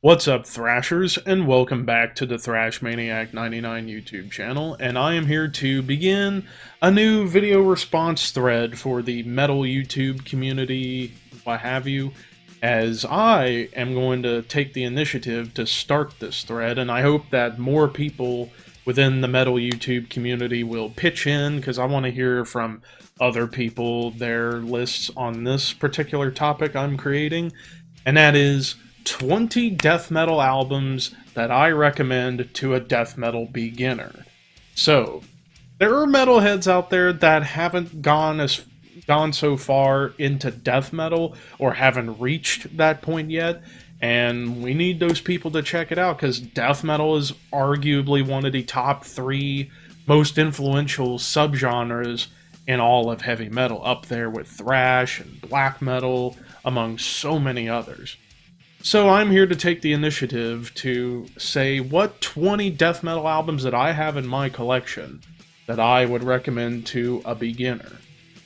What's up, Thrashers, and welcome back to the Thrash Maniac 99 YouTube channel, and I am here to begin a new video response thread for the metal YouTube community, what have you, as I am going to take the initiative to start this thread, and I hope that more people within the metal YouTube community will pitch in, because I want to hear from other people their lists on this particular topic I'm creating, and that is 20 death metal albums that I recommend to a death metal beginner. So, there are metalheads out there that haven't gone so far into death metal or haven't reached that point yet, and we need those people to check it out because death metal is arguably one of the top 3 most influential subgenres in all of heavy metal, up there with thrash and black metal, among so many others. So I'm here to take the initiative to say what 20 death metal albums that I have in my collection that I would recommend to a beginner.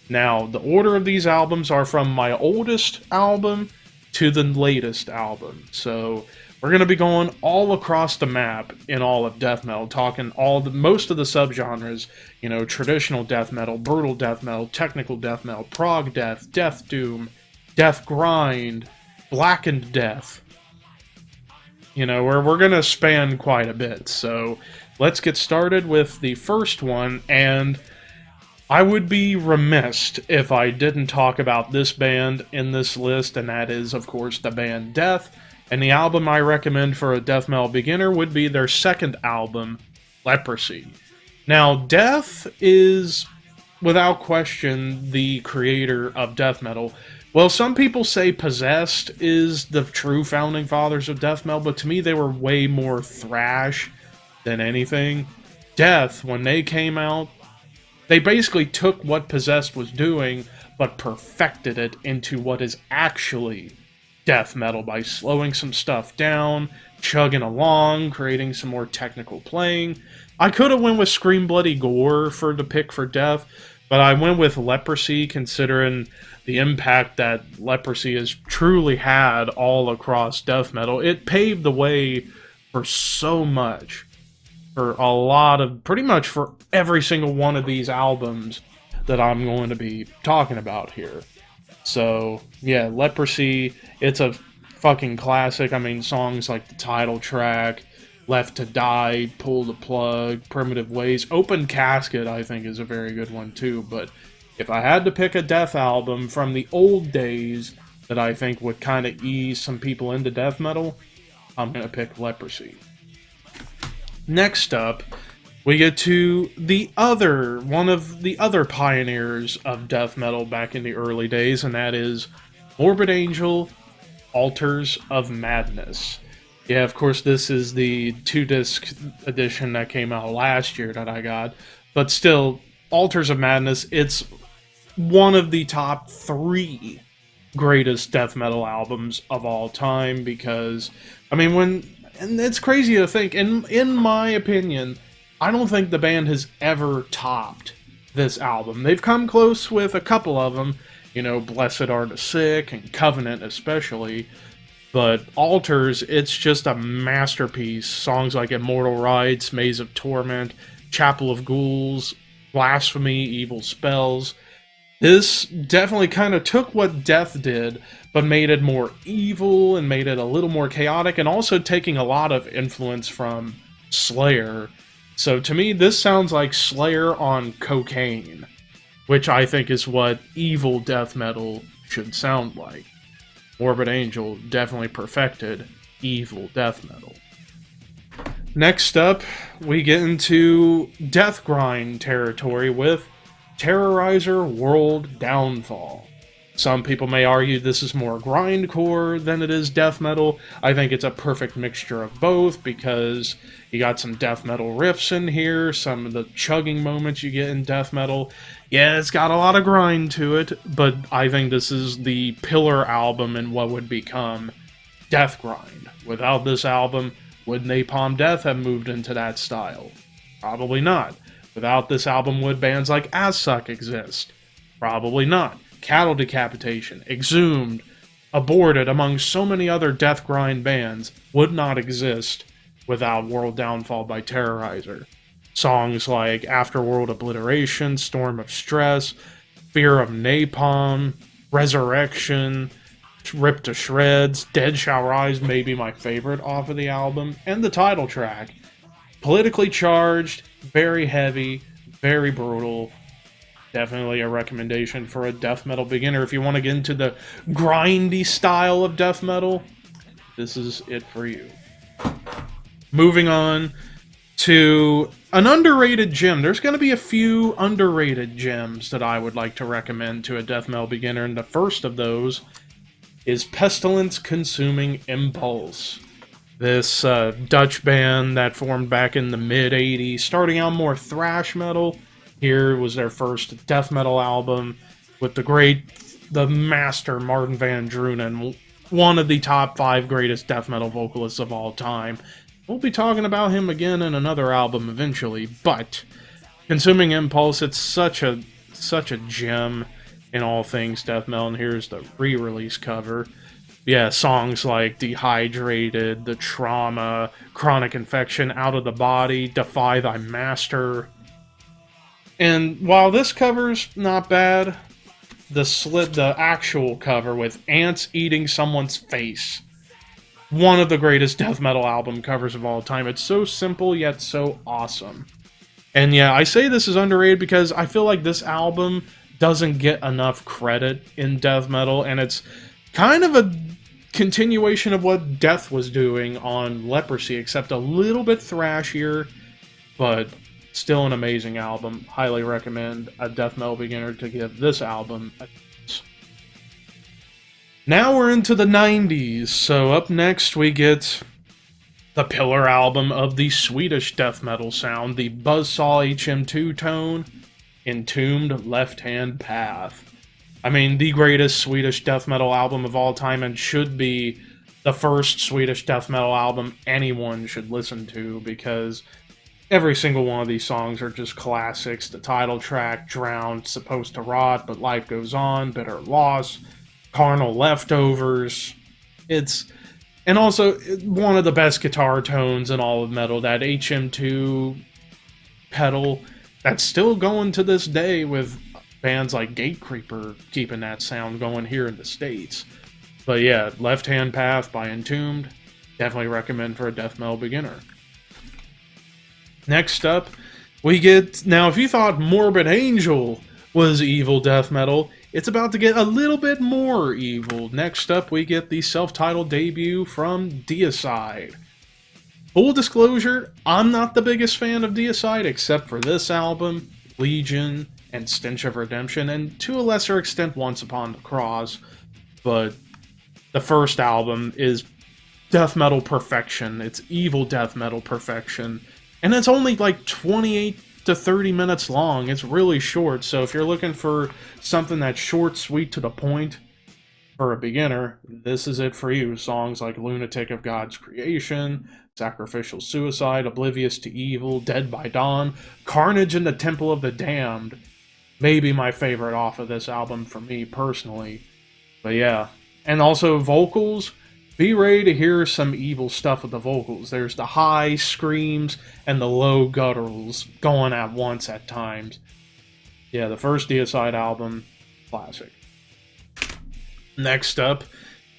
Now, the order of these albums are from my oldest album to the latest album. So we're going to be going all across the map in all of death metal, talking most of the subgenres, you know, traditional death metal, brutal death metal, technical death metal, prog death, death doom, death grind, Blackened death. You know, we're going to span quite a bit. So let's get started with the first one. And I would be remiss if I didn't talk about this band in this list. And that is, of course, the band Death. And the album I recommend for a death metal beginner would be their second album, Leprosy. Now, Death is, without question, the creator of death metal. Well, some people say Possessed is the true founding fathers of death metal, but to me they were way more thrash than anything. Death, when they came out, they basically took what Possessed was doing, but perfected it into what is actually death metal by slowing some stuff down, chugging along, creating some more technical playing. I could have went with Scream Bloody Gore for the pick for Death, but I went with Leprosy, considering the impact that Leprosy has truly had all across death metal. It paved the way for so much, for a lot of, pretty much for every single one of these albums that I'm going to be talking about here. So, yeah, Leprosy, it's a fucking classic. I mean, songs like the title track, Left to Die, Pull the Plug, Primitive Ways, Open Casket, I think, is a very good one too. But if I had to pick a death album from the old days that I think would kind of ease some people into death metal, I'm going to pick Leprosy. Next up, we get to one of the other pioneers of death metal back in the early days, and that is Morbid Angel, Altars of Madness. Yeah, of course, this is the 2-disc edition that came out last year that I got. But still, Altars of Madness, it's one of the top 3 greatest death metal albums of all time. Because, I mean, and it's crazy to think, in my opinion, I don't think the band has ever topped this album. They've come close with a couple of them, you know, Blessed Are the Sick and Covenant especially. But Altars, it's just a masterpiece. Songs like Immortal Rites, Maze of Torment, Chapel of Ghouls, Blasphemy, Evil Spells. This definitely kind of took what Death did, but made it more evil and made it a little more chaotic, and also taking a lot of influence from Slayer. So to me, this sounds like Slayer on cocaine, which I think is what evil death metal should sound like. Morbid Angel definitely perfected evil death metal. Next up, we get into death grind territory with Terrorizer World Downfall. Some people may argue this is more grindcore than it is death metal. I think it's a perfect mixture of both because you got some death metal riffs in here, some of the chugging moments you get in death metal. Yeah, it's got a lot of grind to it, but I think this is the pillar album in what would become death grind. Without this album, would Napalm Death have moved into that style? Probably not. Without this album, would bands like Asphyx exist? Probably not. Cattle Decapitation, Exhumed, aborted among so many other death grind bands, would not exist without World Downfall by Terrorizer. Songs like Afterworld Obliteration, Storm of Stress, Fear of Napalm, Resurrection, Ripped to Shreds, Dead Shall Rise may be my favorite off of the album, and the title track. Politically charged, very heavy, very brutal. Definitely a recommendation for a death metal beginner. If you want to get into the grindy style of death metal, this is it for you. Moving on to an underrated gem. There's going to be a few underrated gems that I would like to recommend to a death metal beginner, and the first of those is Pestilence Consuming Impulse. This Dutch band that formed back in the mid-'80s, starting out more thrash metal. Here was their first death metal album with the master Martin Van Drunen, one of the top 5 greatest death metal vocalists of all time. We'll be talking about him again in another album eventually, but Consuming Impulse, it's such a gem in all things death metal, and here's the re-release cover. Yeah, songs like Dehydrated, The Trauma, Chronic Infection, Out of the Body, Defy Thy Master. And while this cover's not bad, the actual cover with ants eating someone's face, one of the greatest death metal album covers of all time. It's so simple yet so awesome. And yeah, I say this is underrated because I feel like this album doesn't get enough credit in death metal, and it's kind of a continuation of what Death was doing on Leprosy, except a little bit thrashier, but still an amazing album. Highly recommend a death metal beginner to give this album a chance. Now we're into the 90s, so up next we get the pillar album of the Swedish death metal sound, the Buzzsaw HM2 tone, Entombed Left Hand Path. I mean, the greatest Swedish death metal album of all time, and should be the first Swedish death metal album anyone should listen to, because every single one of these songs are just classics. The title track, Drowned, Supposed to Rot, But Life Goes On, Bitter Loss, Carnal Leftovers. And also, one of the best guitar tones in all of metal, that HM2 pedal, that's still going to this day with bands like Gatecreeper keeping that sound going here in the States. But yeah, Left Hand Path by Entombed, definitely recommend for a death metal beginner. Next up, we get... Now, if you thought Morbid Angel was evil death metal, it's about to get a little bit more evil. Next up, we get the self-titled debut from Deicide. Full disclosure, I'm not the biggest fan of Deicide, except for this album, Legion, and Stench of Redemption, and to a lesser extent, Once Upon the Cross. But the first album is death metal perfection. It's evil death metal perfection. And it's only like 28 to 30 minutes long. It's really short, so if you're looking for something that's short, sweet, to the point for a beginner, this is it for you. Songs like Lunatic of God's Creation, Sacrificial Suicide, Oblivious to Evil, Dead by Dawn, Carnage in the Temple of the Damned. Maybe my favorite off of this album for me personally. But yeah. And also vocals. Be ready to hear some evil stuff with the vocals. There's the high screams and the low gutturals going at once at times. Yeah, the first Deicide album, classic. Next up,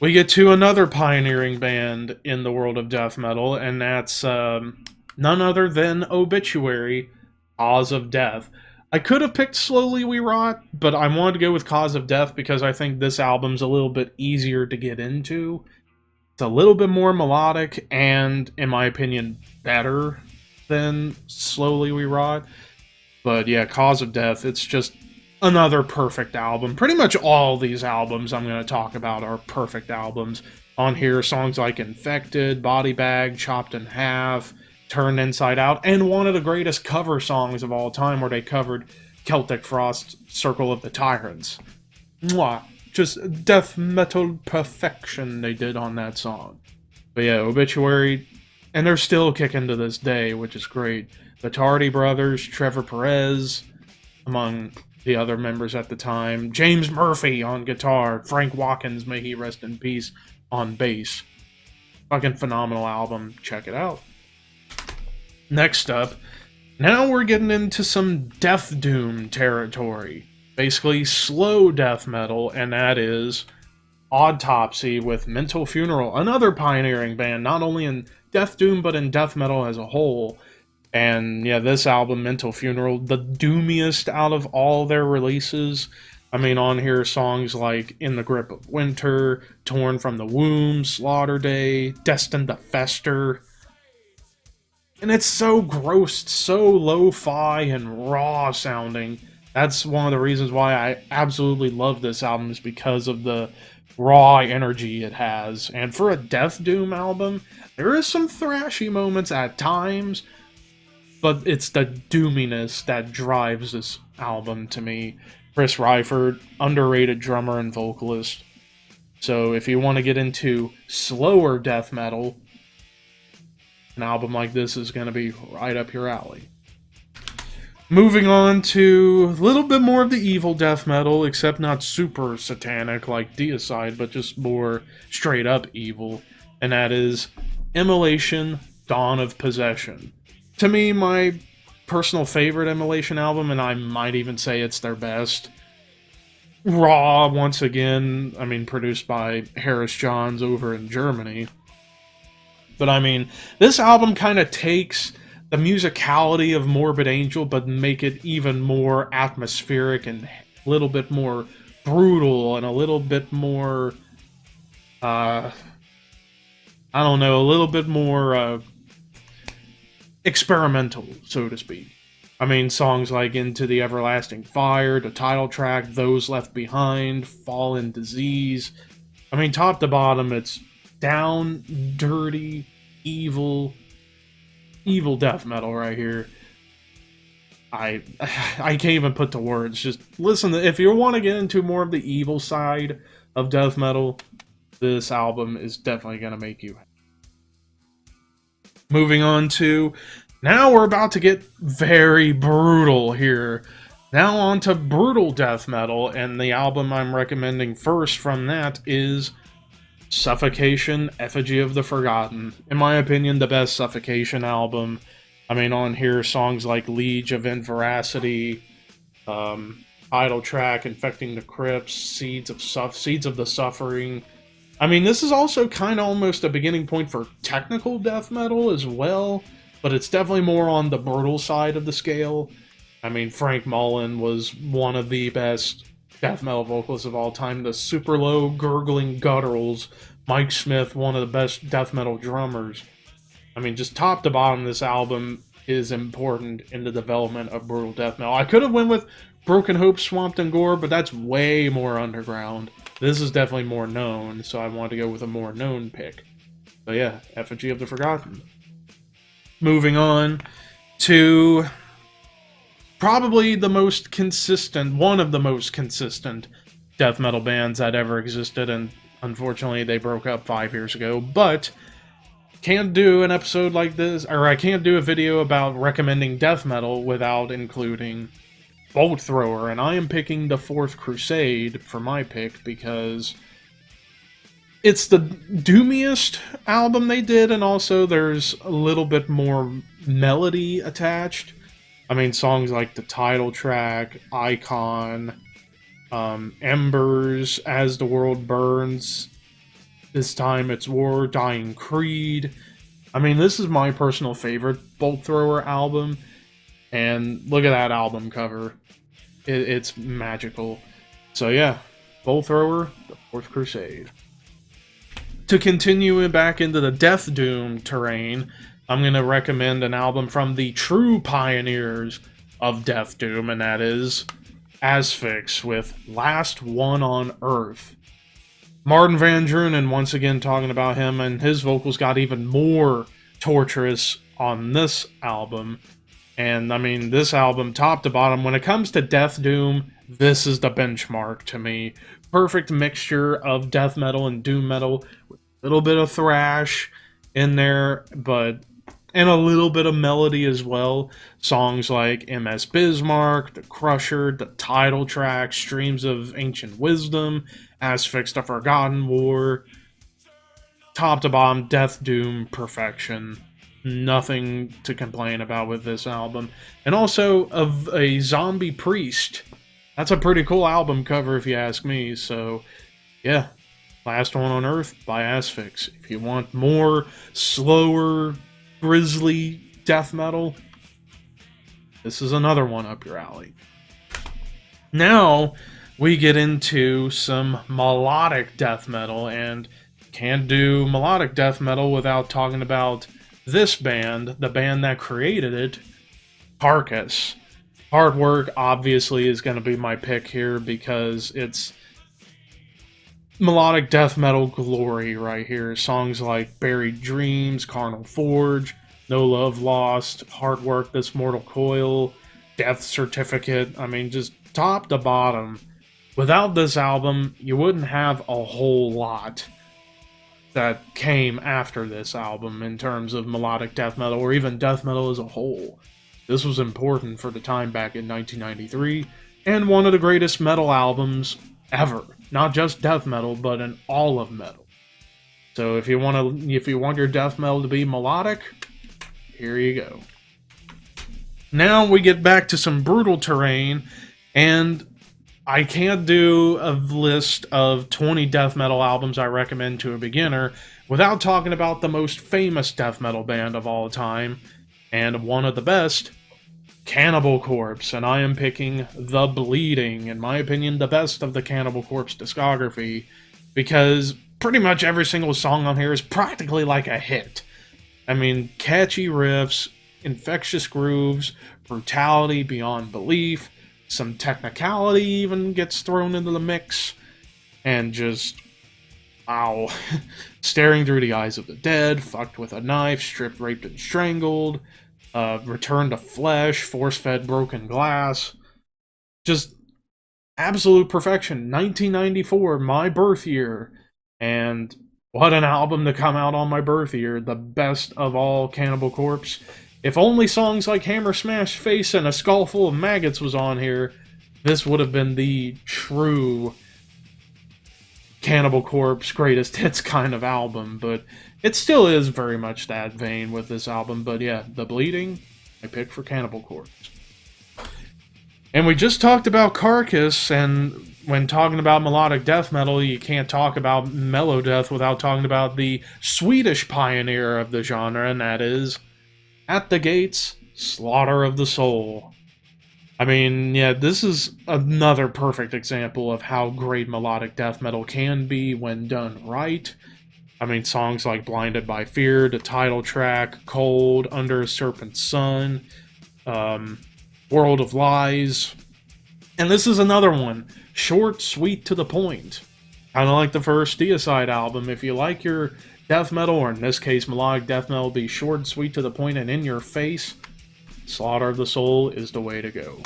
we get to another pioneering band in the world of death metal, and that's none other than Obituary, Cause of Death. I could have picked Slowly We Rot, but I wanted to go with Cause of Death because I think this album's a little bit easier to get into. It's a little bit more melodic and, in my opinion, better than Slowly We Rot. But yeah, Cause of Death, it's just another perfect album. Pretty much all these albums I'm going to talk about are perfect albums. On here, songs like Infected, Body Bag, Chopped in Half, Turned Inside Out, and one of the greatest cover songs of all time where they covered Celtic Frost's Circle of the Tyrants. Mwah. Just death metal perfection they did on that song. But yeah, Obituary, and they're still kicking to this day, which is great. The Tardy Brothers, Trevor Perez, among the other members at the time. James Murphy on guitar, Frank Watkins, may he rest in peace, on bass. Fucking phenomenal album. Check it out. Next up, now we're getting into some Death Doom territory. Basically, slow death metal, and that is Autopsy with Mental Funeral, another pioneering band, not only in Death Doom, but in death metal as a whole. And yeah, this album, Mental Funeral, the doomiest out of all their releases. I mean, on here, songs like In the Grip of Winter, Torn from the Womb, Slaughter Day, Destined to Fester. And it's so gross, so lo-fi and raw sounding. That's one of the reasons why I absolutely love this album, is because of the raw energy it has. And for a Death Doom album, there is some thrashy moments at times, but it's the doominess that drives this album to me. Chris Ryford, underrated drummer and vocalist. So if you want to get into slower death metal, an album like this is going to be right up your alley. Moving on to a little bit more of the evil death metal, except not super satanic like Deicide, but just more straight up evil. And that is Immolation, Dawn of Possession. To me, my personal favorite Immolation album, and I might even say it's their best. Raw, once again, I mean, produced by Harris Johns over in Germany. But I mean, this album kind of takes the musicality of Morbid Angel, but make it even more atmospheric and a little bit more brutal and a little bit more, I don't know, a little bit more experimental, so to speak. I mean, songs like Into the Everlasting Fire, the title track, Those Left Behind, Fallen Disease. I mean, top to bottom, it's down, dirty, evil death metal right here. I can't even put to words. Just listen, if you want to get into more of the evil side of death metal, this album is definitely going to make you happy. Moving on to, now we're about to get very brutal here. Now on to brutal death metal, and the album I'm recommending first from that is Suffocation, Effigy of the Forgotten. In my opinion, the best Suffocation album. I mean, on here, songs like Liege of Inveracity, title track, Infecting the Crypts, Seeds of the Suffering. I mean, this is also kind of almost a beginning point for technical death metal as well, but it's definitely more on the brutal side of the scale. I mean, Frank Mullen was one of the best death metal vocalists of all time. The super low, gurgling gutturals. Mike Smith, one of the best death metal drummers. I mean, just top to bottom, this album is important in the development of brutal death metal. I could have went with Broken Hope, Swamped in Gore, but that's way more underground. This is definitely more known, so I wanted to go with a more known pick. But yeah, Effigy of the Forgotten. Moving on to probably the most consistent, one of the most consistent death metal bands that ever existed, and unfortunately they broke up 5 years ago, but can't do an episode like this, or I can't do a video about recommending death metal without including Bolt Thrower, and I am picking The Fourth Crusade for my pick because it's the doomiest album they did, and also there's a little bit more melody attached. I mean, songs like the title track, Icon, Embers, As the World Burns, This Time It's War, Dying Creed. I mean, this is my personal favorite Bolt Thrower album, and look at that album cover. It's magical. So yeah, Bolt Thrower, The Fourth Crusade. To continue back into the Death Doom terrain, I'm going to recommend an album from the true pioneers of Death Doom, and that is Asphyx with Last One on Earth. Martin Van Drunen, once again talking about him, and his vocals got even more torturous on this album. And I mean, this album, top to bottom, when it comes to Death Doom, this is the benchmark to me. Perfect mixture of death metal and doom metal, with a little bit of thrash in there, but and a little bit of melody as well. Songs like MS Bismarck, The Crusher, the title track, Streams of Ancient Wisdom, Asphyx, The Forgotten War, top to bottom, Death Doom, perfection. Nothing to complain about with this album. And also, of a Zombie Priest. That's a pretty cool album cover if you ask me, so yeah. Last One on Earth by Asphyx. If you want more slower, grisly death metal, this is another one up your alley. Now, we get into some melodic death metal, and can't do melodic death metal without talking about this band, the band that created it, Carcass. Hard Work obviously is going to be my pick here because it's melodic death metal glory right here. Songs like Buried Dreams, Carnal Forge, No Love Lost, Hard Work, This Mortal Coil, Death Certificate. I mean, just top to bottom. Without this album, you wouldn't have a whole lot that came after this album in terms of melodic death metal, or even death metal as a whole. This was important for the time back in 1993, and one of the greatest metal albums ever. Not just death metal, but in all of metal. So if you want your death metal to be melodic, here you go. Now we get back to some brutal terrain, and I can't do a list of 20 death metal albums I recommend to a beginner without talking about the most famous death metal band of all time, and one of the best, Cannibal Corpse, and I am picking The Bleeding, in my opinion, the best of the Cannibal Corpse discography, because pretty much every single song on here is practically like a hit. I mean, catchy riffs, infectious grooves, brutality beyond belief, some technicality even gets thrown into the mix, and just, wow. Staring Through the Eyes of the Dead, Fucked with a Knife, Stripped, Raped, and Strangled, Return to Flesh, Force-Fed Broken Glass. Just absolute perfection. 1994, my birth year. And what an album to come out on my birth year. The best of all Cannibal Corpse. If only songs like Hammer Smash Face and A Skull Full of Maggots was on here, this would have been the true Cannibal Corpse greatest hits kind of album, but it still is very much that vein with this album. But yeah, The Bleeding, I picked for Cannibal Corpse. And we just talked about Carcass, and when talking about melodic death metal, you can't talk about melodeath without talking about the Swedish pioneer of the genre, and that is At the Gates, Slaughter of the Soul. I mean, yeah, this is another perfect example of how great melodic death metal can be when done right. I mean, songs like Blinded by Fear, the title track, Cold, Under a Serpent's Sun, World of Lies. And this is another one. Short, sweet, to the point. Kind of like the first Deicide album. If you like your death metal, or in this case melodic death metal, be short, sweet, to the point, and in your face, Slaughter of the Soul is the way to go.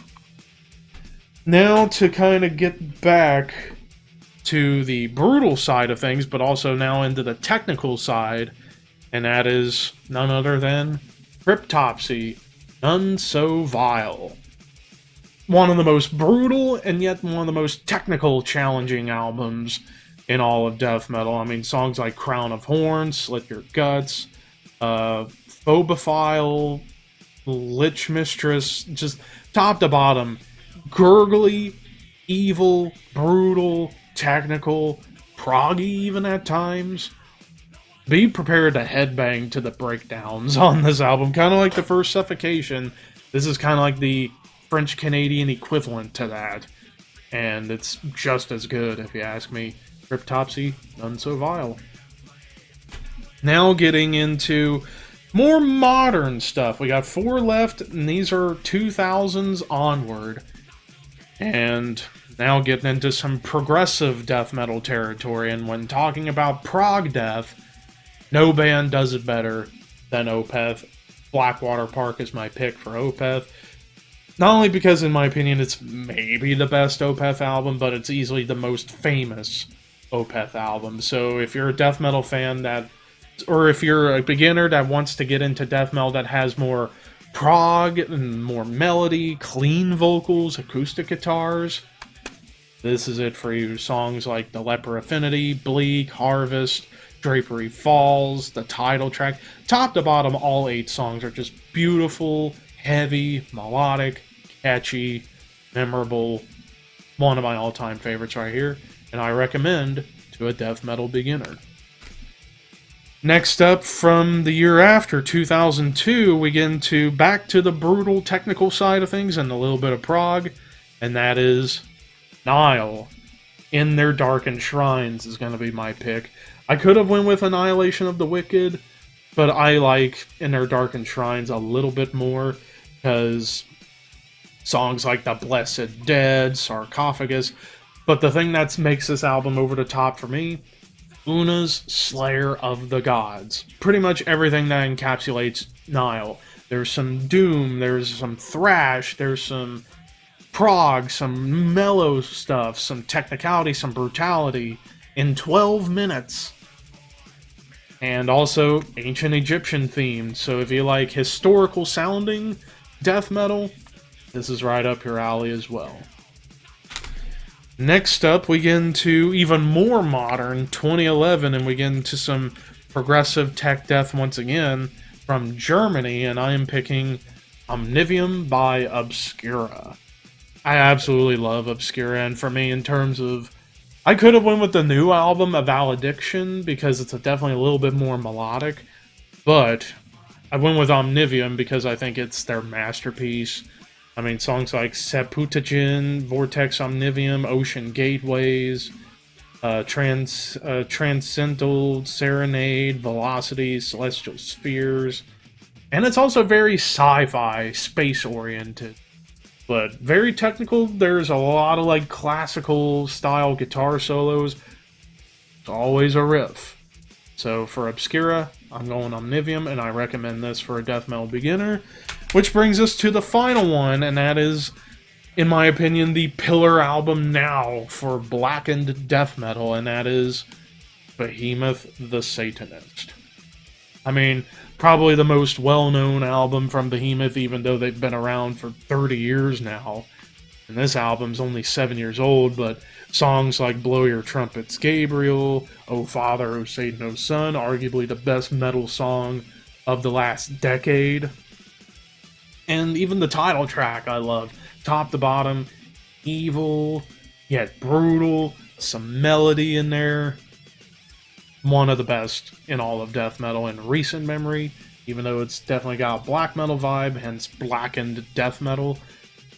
Now to kind of get back to the brutal side of things, but also now into the technical side, and that is none other than Cryptopsy, None So Vile. One of the most brutal and yet one of the most technical challenging albums in all of death metal. I mean, songs like Crown of Horns, Slit Your Guts, Phobophile, Lich Mistress, just top to bottom, gurgly, evil, brutal, technical, proggy even at times. Be prepared to headbang to the breakdowns on this album, kind of like the first Suffocation. This is kind of like the French-Canadian equivalent to that, and it's just as good if you ask me. Cryptopsy, None So Vile. Now getting into more modern stuff. We got 4 left, and these are 2000s onward. And now getting into some progressive death metal territory, and when talking about prog death, no band does it better than Opeth. Blackwater Park is my pick for Opeth. Not only because, in my opinion, it's maybe the best Opeth album, but it's easily the most famous Opeth album. So if you're a death metal fan that or if you're a beginner that wants to get into death metal that has more prog and more melody, clean vocals, acoustic guitars, this is it for you. Songs like The Leper Affinity, Bleak, Harvest, Drapery Falls, the title track. Top to bottom, all 8 songs are just beautiful, heavy, melodic, catchy, memorable. One of my all-time favorites right here, and I recommend to a death metal beginner. Next up, from the year after, 2002, we get into back to the brutal technical side of things and a little bit of prog, and that is Nile. In Their Darkened Shrines is going to be my pick. I could have went with Annihilation of the Wicked, but I like In Their Darkened Shrines a little bit more, because songs like The Blessed Dead, Sarcophagus, but the thing that makes this album over the top for me, Una's Slayer of the Gods. Pretty much everything that encapsulates Nile. There's some doom, there's some thrash, there's some prog, some mellow stuff, some technicality, some brutality, in 12 minutes. And also ancient Egyptian themed, so if you like historical sounding death metal, this is right up your alley as well. Next up, we get into even more modern, 2011, and we get into some progressive tech death once again from Germany, and I am picking Omnivium by Obscura. I absolutely love Obscura, and for me, in terms of... I could have went with the new album, A Valediction, because it's definitely a little bit more melodic, but I went with Omnivium because I think it's their masterpiece. I mean, songs like Septuagint, Vortex Omnivium, Ocean Gateways, Transcendental Serenade, Velocity, Celestial Spheres. And it's also very sci-fi, space-oriented. But very technical. There's a lot of, like, classical-style guitar solos. It's always a riff. So for Obscura, I'm going Omnivium, and I recommend this for a death metal beginner. Which brings us to the final one, and that is, in my opinion, the pillar album now for Blackened death metal, and that is Behemoth the Satanist. I mean, probably the most well-known album from Behemoth, even though they've been around for 30 years now. And this album's only 7 years old, but songs like Blow Your Trumpets, Gabriel, O Father, O Satan, O Son, arguably the best metal song of the last decade. And even the title track I love. Top to bottom, evil, yet brutal, some melody in there. One of the best in all of death metal in recent memory, even though it's definitely got a black metal vibe, hence Blackened death metal.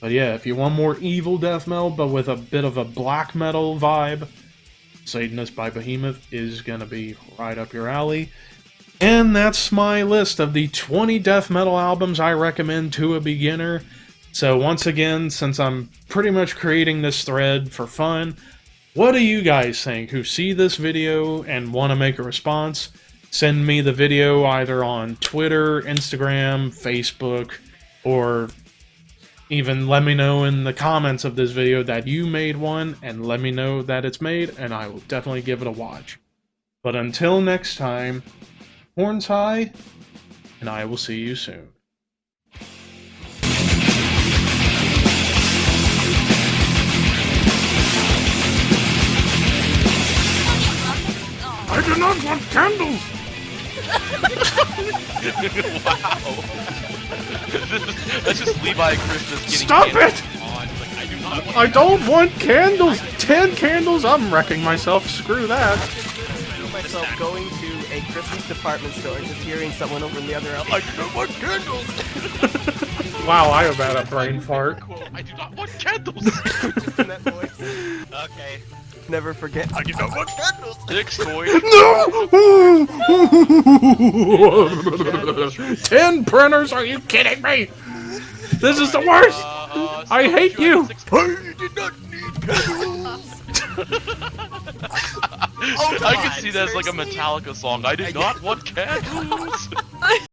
But yeah, if you want more evil death metal, but with a bit of a black metal vibe, Satanist by Behemoth is going to be right up your alley. And that's my list of the 20 death metal albums I recommend to a beginner. So once again, since I'm pretty much creating this thread for fun, what do you guys think who see this video and want to make a response? Send me the video either on Twitter, Instagram, Facebook, or even let me know in the comments of this video that you made one, and let me know that it's made, and I will definitely give it a watch. But until next time, horns high, and I will see you soon. I do not want candles! Wow. That's just Levi Christmas getting Stop it! on. Like, I don't want candles! 10 candles? I'm wrecking myself. Screw that. Myself going to a Christmas department store and just hearing someone over in the other aisle, I do not want candles! Wow, I have had a brain fart. I do not want candles! Just in that voice. Okay. Never forget, I do not want candles! Next toy. No! 10 printers? Are you kidding me? This is the worst! I hate you! I did not need candles! I can see that as like a Metallica song. I did not want candles!